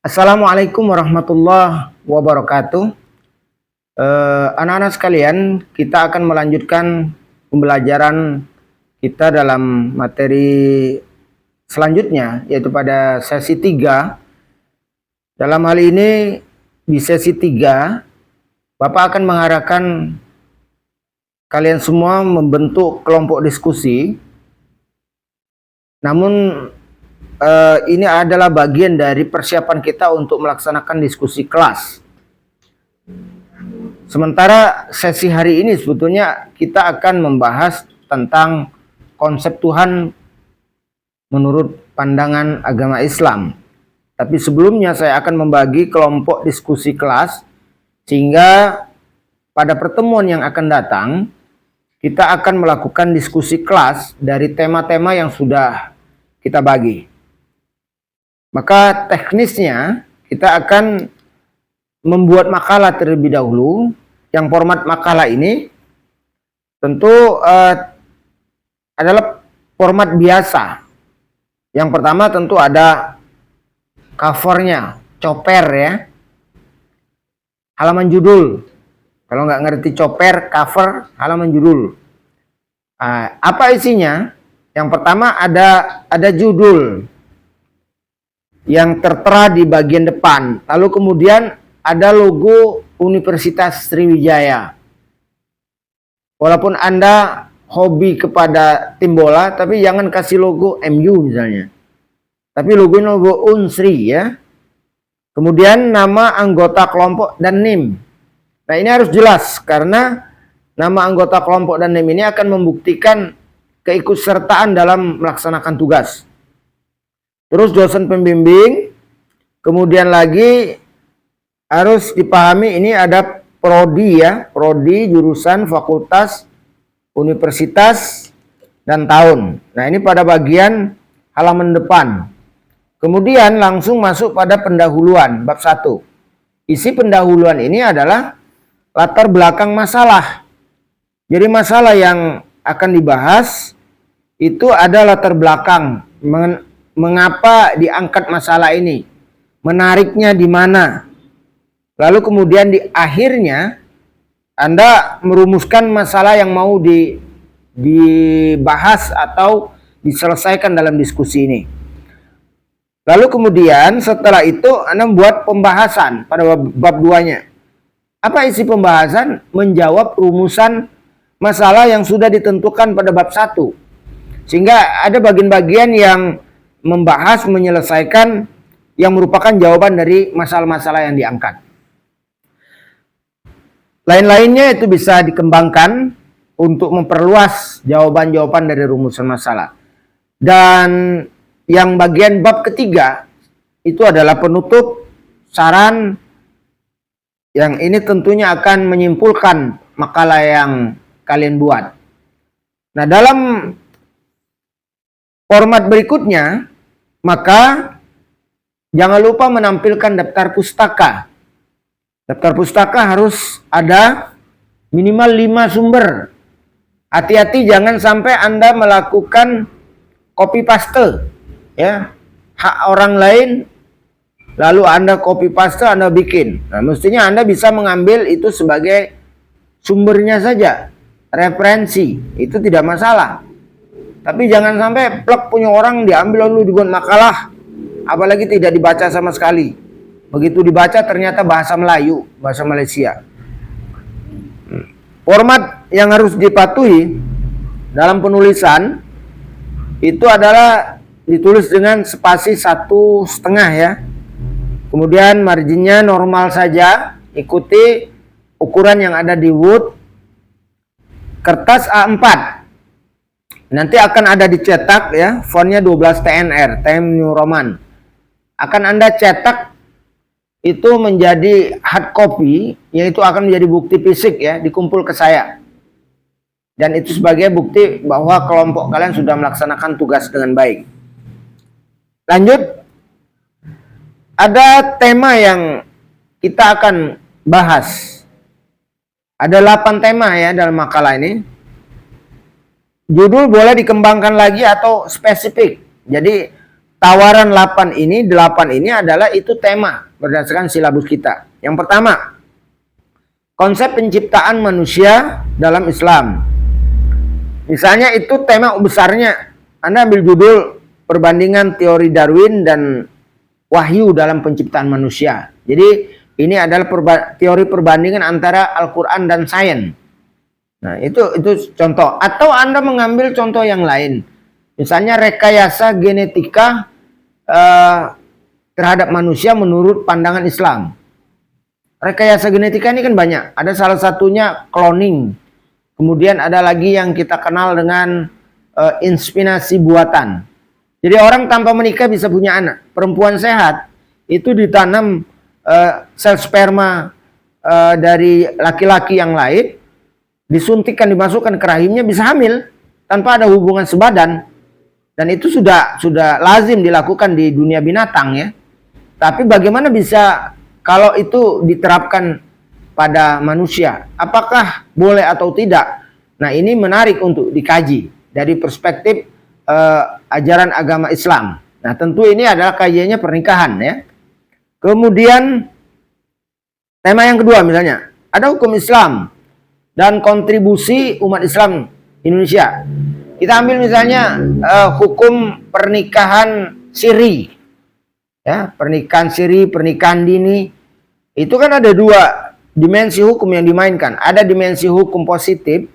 Assalamualaikum warahmatullahi wabarakatuh. Anak-anak sekalian, kita akan melanjutkan pembelajaran kita dalam materi selanjutnya, yaitu pada sesi 3. Dalam hal ini, di sesi 3, Bapak akan mengarahkan kalian semua membentuk kelompok diskusi. Namun ini adalah bagian dari persiapan kita untuk melaksanakan diskusi kelas. Sementara sesi hari ini sebetulnya kita akan membahas tentang konsep Tuhan menurut pandangan agama Islam. Tapi sebelumnya saya akan membagi kelompok diskusi kelas, sehingga pada pertemuan yang akan datang kita akan melakukan diskusi kelas dari tema-tema yang sudah kita bagi. Maka teknisnya kita akan membuat makalah terlebih dahulu. Yang format makalah ini tentu adalah format biasa. Yang pertama tentu ada covernya, coper ya. Halaman judul. Kalau nggak ngerti coper, cover, halaman judul. Apa isinya? Yang pertama ada judul yang tertera di bagian depan. Lalu kemudian ada logo Universitas Sriwijaya. Walaupun Anda hobi kepada tim bola, tapi jangan kasih logo MU misalnya. Tapi logonya logo Unsri ya. Kemudian nama anggota kelompok dan NIM. Nah ini harus jelas, karena nama anggota kelompok dan NIM ini akan membuktikan keikutsertaan dalam melaksanakan tugas. Terus dosen pembimbing, kemudian lagi harus dipahami ini ada prodi ya, prodi, jurusan, fakultas, universitas, dan tahun. Nah ini pada bagian halaman depan. Kemudian langsung masuk pada pendahuluan, bab 1. Isi pendahuluan ini adalah latar belakang masalah. Jadi masalah yang akan dibahas itu ada latar belakang. Mengapa diangkat masalah ini? Menariknya di mana? Lalu kemudian di akhirnya Anda merumuskan masalah yang mau dibahas atau diselesaikan dalam diskusi ini. Lalu kemudian setelah itu Anda membuat pembahasan pada bab 2-nya. Apa isi pembahasan? Menjawab rumusan masalah yang sudah ditentukan pada bab 1. Sehingga ada bagian-bagian yang membahas, menyelesaikan yang merupakan jawaban dari masalah-masalah yang diangkat. Lain-lainnya itu bisa dikembangkan untuk memperluas jawaban-jawaban dari rumusan masalah. Dan yang bagian bab ketiga itu adalah penutup, saran, yang ini tentunya akan menyimpulkan makalah yang kalian buat. Nah dalam format berikutnya, maka jangan lupa menampilkan daftar pustaka. Daftar pustaka harus ada minimal 5 sumber. Hati-hati jangan sampai Anda melakukan copy paste ya. Hak orang lain lalu Anda copy paste, Anda bikin. Nah, mestinya Anda bisa mengambil itu sebagai sumbernya saja, referensi. Itu tidak masalah. Tapi jangan sampai plek punya orang diambil lalu dibuat makalah, apalagi tidak dibaca sama sekali. Begitu dibaca ternyata bahasa Melayu, bahasa Malaysia. Format yang harus dipatuhi dalam penulisan itu adalah ditulis dengan spasi 1,5 ya. Kemudian marginnya normal saja, ikuti ukuran yang ada di Word. Kertas A4. Nanti akan ada dicetak ya, fontnya 12 TNR, Times New Roman. Akan Anda cetak itu menjadi hard copy, yaitu akan menjadi bukti fisik ya, dikumpul ke saya. Dan itu sebagai bukti bahwa kelompok kalian sudah melaksanakan tugas dengan baik. Lanjut, ada tema yang kita akan bahas. Ada 8 tema ya dalam makalah ini. Judul boleh dikembangkan lagi atau spesifik. Jadi tawaran 8 ini adalah itu tema berdasarkan silabus kita. Yang pertama, konsep penciptaan manusia dalam Islam. Misalnya itu tema besarnya, Anda ambil judul perbandingan teori Darwin dan wahyu dalam penciptaan manusia. Jadi ini adalah teori perbandingan antara Al-Quran dan sains. Nah, itu contoh. Atau Anda mengambil contoh yang lain. Misalnya rekayasa genetika terhadap manusia menurut pandangan Islam. Rekayasa genetika ini kan banyak. Ada salah satunya cloning. Kemudian ada lagi yang kita kenal dengan inseminasi buatan. Jadi orang tanpa menikah bisa punya anak. Perempuan sehat itu ditanam sel sperma dari laki-laki yang lain, disuntikkan, dimasukkan ke rahimnya, bisa hamil tanpa ada hubungan sebadan. Dan itu sudah lazim dilakukan di dunia binatang ya. Tapi bagaimana bisa kalau itu diterapkan pada manusia? Apakah boleh atau tidak? Nah, ini menarik untuk dikaji dari perspektif ajaran agama Islam. Nah, tentu ini adalah kajiannya pernikahan ya. Kemudian tema yang kedua misalnya, ada hukum Islam dan kontribusi umat Islam Indonesia. Kita ambil misalnya hukum pernikahan siri. Ya, pernikahan siri, pernikahan dini. Itu kan ada dua dimensi hukum yang dimainkan. Ada dimensi hukum positif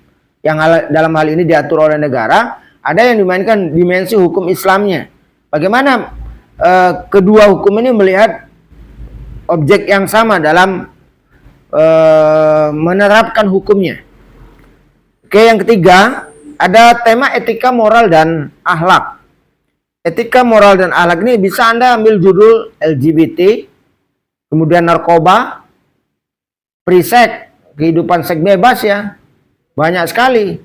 yang dalam hal ini diatur oleh negara, ada yang dimainkan dimensi hukum Islamnya. Bagaimana kedua hukum ini melihat objek yang sama dalam menerapkan hukumnya. Oke, yang ketiga, ada tema etika moral dan akhlak. Etika moral dan akhlak ini bisa Anda ambil judul LGBT, kemudian narkoba, free sex, kehidupan seks bebas ya. Banyak sekali.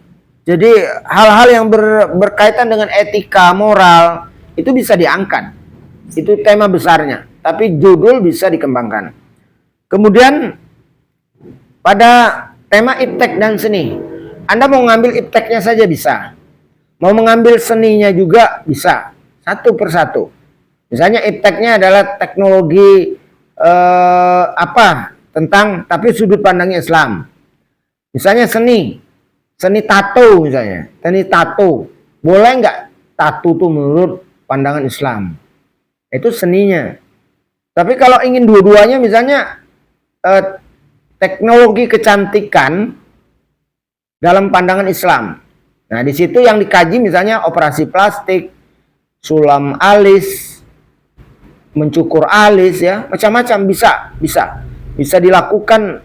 Jadi hal-hal yang berkaitan dengan etika moral itu bisa diangkat. Itu tema besarnya. Tapi judul bisa dikembangkan. Kemudian pada tema iptek dan seni, Anda mau mengambil ipteknya saja bisa. Mau mengambil seninya juga bisa. Satu persatu. Misalnya ipteknya adalah teknologi tapi sudut pandangnya Islam. Misalnya seni tato misalnya. Seni tato. Boleh nggak tato itu menurut pandangan Islam? Itu seninya. Tapi kalau ingin dua-duanya misalnya teknologi kecantikan dalam pandangan Islam. Nah, di situ yang dikaji misalnya operasi plastik, sulam alis, mencukur alis ya, macam-macam bisa dilakukan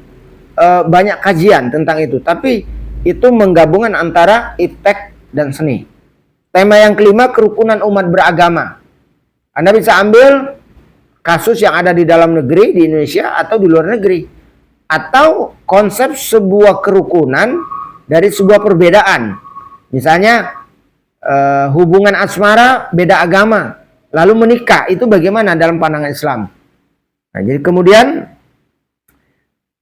banyak kajian tentang itu. Tapi itu menggabungkan antara iptek dan seni. Tema yang kelima, kerukunan umat beragama. Anda bisa ambil kasus yang ada di dalam negeri, di Indonesia atau di luar negeri, atau konsep sebuah kerukunan dari sebuah perbedaan. Misalnya hubungan asmara beda agama, lalu menikah, itu bagaimana dalam pandangan Islam? Nah, jadi kemudian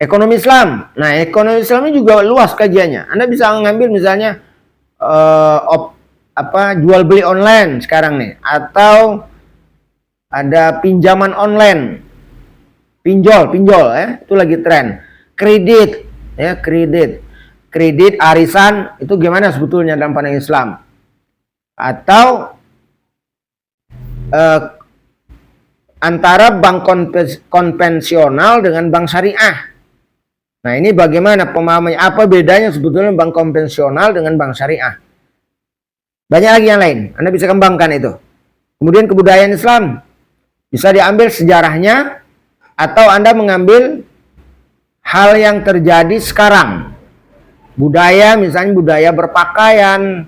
ekonomi Islam. Nah, ekonomi Islam ini juga luas kajiannya. Anda bisa mengambil misalnya jual beli online sekarang nih, atau ada pinjaman online, pinjol ya, itu lagi tren. Kredit ya, kredit arisan, itu gimana sebetulnya dalam pandangan Islam? Atau antara bank konvensional dengan bank syariah. Nah, ini bagaimana pemahamannya? Apa bedanya sebetulnya bank konvensional dengan bank syariah? Banyak lagi yang lain. Anda bisa kembangkan itu. Kemudian kebudayaan Islam. Bisa diambil sejarahnya, atau Anda mengambil hal yang terjadi sekarang. Budaya, misalnya budaya berpakaian,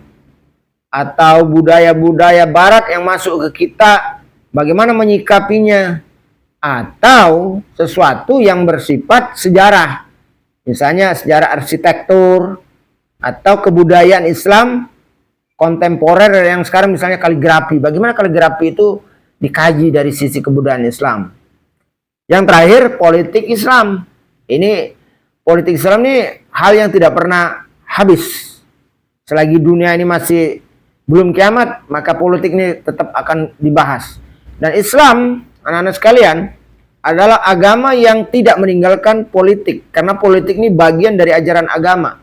atau budaya-budaya barat yang masuk ke kita, bagaimana menyikapinya. Atau sesuatu yang bersifat sejarah. Misalnya sejarah arsitektur, atau kebudayaan Islam kontemporer yang sekarang misalnya kaligrafi. Bagaimana kaligrafi itu dikaji dari sisi kebudayaan Islam. Yang terakhir, politik Islam. Ini politik Islam ini hal yang tidak pernah habis. Selagi dunia ini masih belum kiamat, maka politik ini tetap akan dibahas. Dan Islam, anak-anak sekalian, adalah agama yang tidak meninggalkan politik, karena politik ini bagian dari ajaran agama.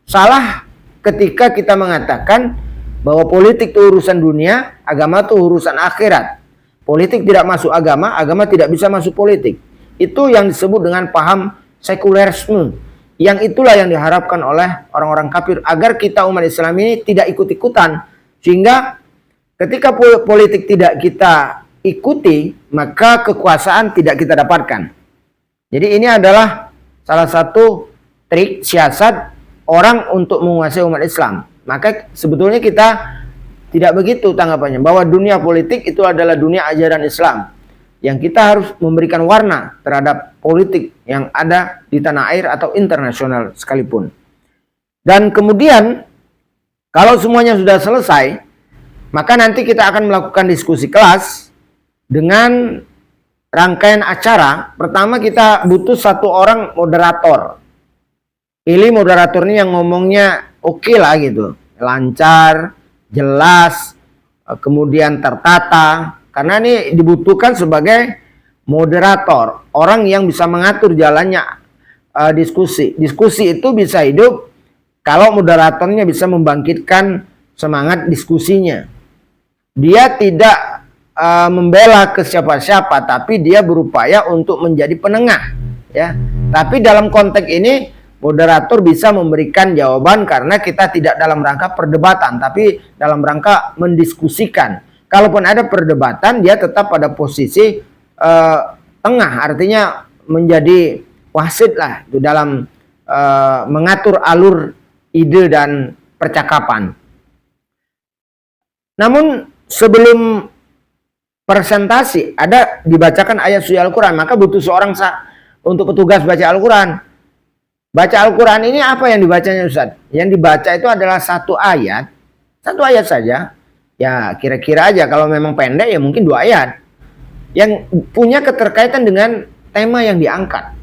Salah ketika kita mengatakan bahwa politik itu urusan dunia, agama itu urusan akhirat. Politik tidak masuk agama, agama tidak bisa masuk politik. Itu yang disebut dengan paham sekulerisme. Yang itulah yang diharapkan oleh orang-orang kafir agar kita umat Islam ini tidak ikut-ikutan. Sehingga ketika politik tidak kita ikuti, maka kekuasaan tidak kita dapatkan. Jadi ini adalah salah satu trik siasat orang untuk menguasai umat Islam. Maka sebetulnya kita tidak begitu tanggapannya, bahwa dunia politik itu adalah dunia ajaran Islam, yang kita harus memberikan warna terhadap politik yang ada di tanah air atau internasional sekalipun. Dan kemudian kalau semuanya sudah selesai, maka nanti kita akan melakukan diskusi kelas dengan rangkaian acara. Pertama kita butuh satu orang moderator. Pilih moderator ini yang ngomongnya oke lah gitu, lancar, jelas, kemudian tertata. Karena ini dibutuhkan sebagai moderator, orang yang bisa mengatur jalannya diskusi. Diskusi itu bisa hidup kalau moderatornya bisa membangkitkan semangat diskusinya. Dia tidak membela ke siapa-siapa, tapi dia berupaya untuk menjadi penengah, ya. Tapi dalam konteks ini moderator bisa memberikan jawaban karena kita tidak dalam rangka perdebatan, tapi dalam rangka mendiskusikan. Kalaupun ada perdebatan, dia tetap pada posisi tengah, artinya menjadi wasit lah di dalam mengatur alur ide dan percakapan. Namun sebelum presentasi ada dibacakan ayat suci Al-Quran, maka butuh seorang untuk petugas baca Al-Quran. Baca Al-Quran ini apa yang dibacanya Ustaz? Yang dibaca itu adalah satu ayat saja. Ya kira-kira aja, kalau memang pendek ya mungkin 2 ayat. Yang punya keterkaitan dengan tema yang diangkat.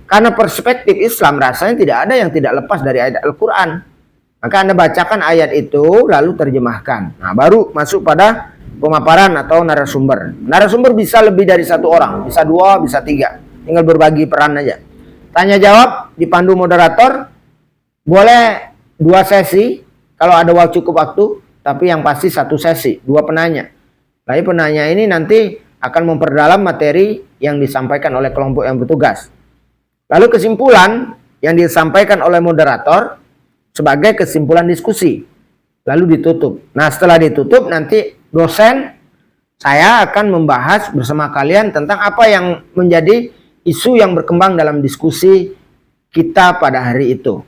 Karena perspektif Islam rasanya tidak ada yang tidak lepas dari ayat Al-Quran. Maka Anda bacakan ayat itu lalu terjemahkan. Nah baru masuk pada pemaparan atau narasumber. Narasumber bisa lebih dari 1 orang, bisa 2, bisa 3. Tinggal berbagi peran aja. Tanya jawab dipandu moderator. Boleh 2 sesi kalau ada cukup waktu, tapi yang pasti 1 sesi, 2 penanya. Lalu penanya ini nanti akan memperdalam materi yang disampaikan oleh kelompok yang bertugas. Lalu kesimpulan yang disampaikan oleh moderator sebagai kesimpulan diskusi. Lalu ditutup. Nah setelah ditutup nanti dosen saya akan membahas bersama kalian tentang apa yang menjadi isu yang berkembang dalam diskusi kita pada hari itu.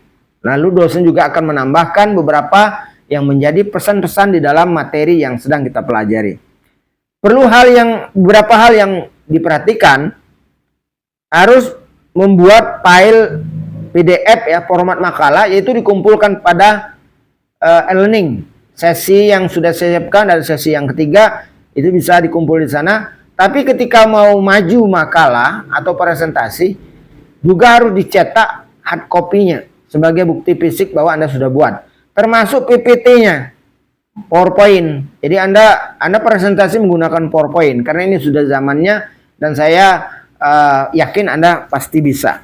Lalu dosen juga akan menambahkan beberapa yang menjadi pesan-pesan di dalam materi yang sedang kita pelajari. Perlu beberapa hal yang diperhatikan, harus membuat file PDF ya, format makalah, yaitu dikumpulkan pada e-learning. Sesi yang sudah saya siapkan dan sesi yang ketiga itu bisa dikumpul di sana. Tapi ketika mau maju makalah atau presentasi juga harus dicetak hard copy-nya sebagai bukti fisik bahwa Anda sudah buat. Termasuk PPT-nya, PowerPoint. Jadi Anda presentasi menggunakan PowerPoint karena ini sudah zamannya dan saya yakin Anda pasti bisa.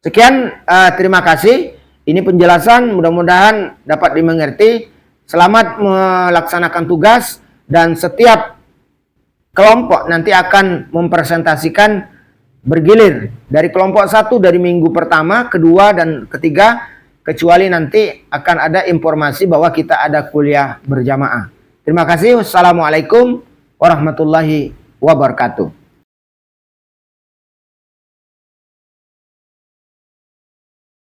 Sekian, terima kasih. Ini penjelasan, mudah-mudahan dapat dimengerti. Selamat melaksanakan tugas dan setiap kelompok nanti akan mempresentasikan bergilir dari kelompok 1 dari minggu pertama, kedua dan ketiga, kecuali nanti akan ada informasi bahwa kita ada kuliah berjamaah. Terima kasih. Wassalamualaikum warahmatullahi wabarakatuh.